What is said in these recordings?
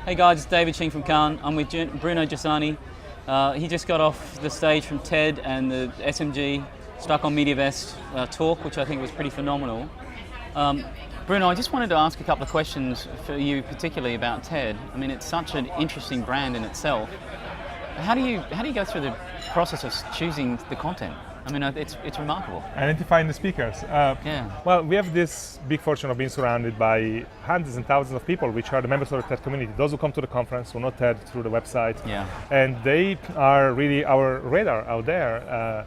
Hey guys, it's David Shing from Cannes. I'm with Bruno Giussani. He just got off the stage from TED and the SMG Stuck on MediaVest talk, which I think was pretty phenomenal. Bruno, I just wanted to ask a couple of questions for you, particularly about TED. I mean, it's such an interesting brand in itself. How do you go through the process of choosing the content? I mean, it's remarkable. Identifying the speakers. Well, we have this big fortune of being surrounded by hundreds and thousands of people, which are the members of the TED community. Those who come to the conference, who know TED through the website. Yeah. And they are really our radar out there,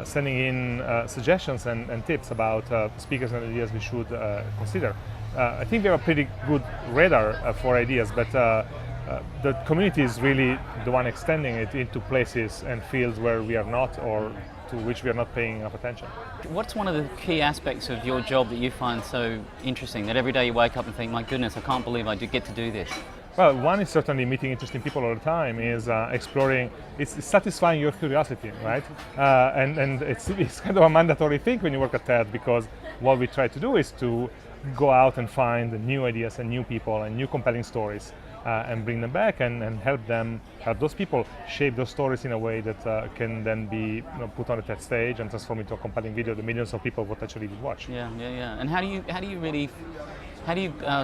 sending in suggestions and tips about speakers and ideas we should consider. I think we have a pretty good radar for ideas, but the community is really the one extending it into places and fields where we are not, or to which we are not paying enough attention. What's one of the key aspects of your job that you find so interesting, that every day you wake up and think, my goodness, I can't believe I do get to do this? Well, one is certainly meeting interesting people all the time, is exploring, it's satisfying your curiosity, right? And it's kind of a mandatory thing when you work at TED, because what we try to do is to go out and find new ideas and new people and new compelling stories. And bring them back and help those people shape those stories in a way that can then be put on the TED stage and transform into a compelling video that millions of people potentially will watch. Yeah. And how do you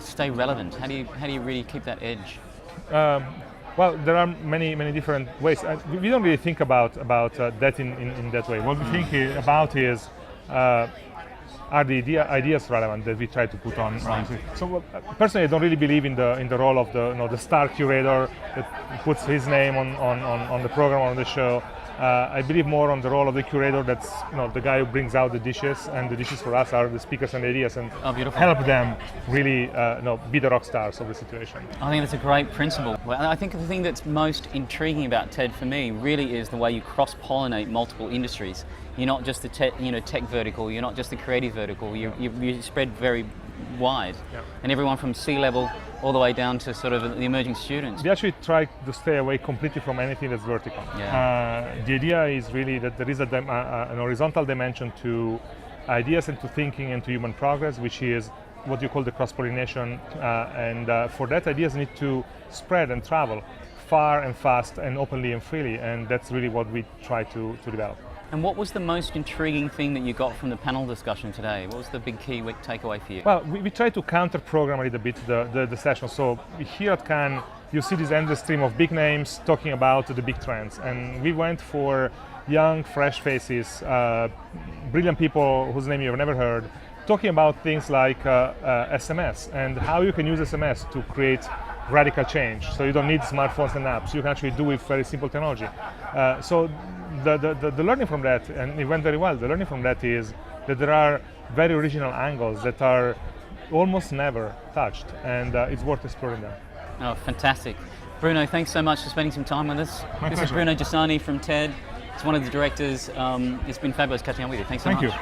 stay relevant? How do you really keep that edge? Well, there are many different ways. We don't really think about that in that way. What we think about is, are the ideas relevant that we try to put on? Right. So personally, I don't really believe in the role of the star curator that puts his name on the program or on the show. I believe more on the role of the curator, that's the guy who brings out the dishes, and the dishes for us are the speakers and the ideas, and help them really be the rock stars of the situation. I think that's a great principle. Well, I think the thing that's most intriguing about TED for me really is the way you cross-pollinate multiple industries. You're not just the tech vertical, you're not just the creative vertical, you spread very wide. Yeah. And everyone from C-level all the way down to sort of the emerging students. We actually try to stay away completely from anything that's vertical. Yeah. The idea is really that there is an horizontal dimension to ideas and to thinking and to human progress, which is what you call the cross-pollination, and for that, ideas need to spread and travel far and fast and openly and freely, and that's really what we try to develop. And what was the most intriguing thing that you got from the panel discussion today? What was the big key takeaway for you? Well, we try to counter-program a little bit the session. So here at Cannes, you see this endless stream of big names talking about the big trends. And we went for young, fresh faces, brilliant people whose name you've never heard, talking about things like SMS and how you can use SMS to create radical change. So you don't need smartphones and apps. You can actually do it with very simple technology. So the learning from that, and it went very well, the learning from that is that there are very original angles that are almost never touched, and it's worth exploring them. Oh, fantastic. Bruno, thanks so much for spending some time with us. My This pleasure. is Bruno Giussani from TED. It's one of the directors. It's been fabulous catching up with you. Thanks so much. Thank you.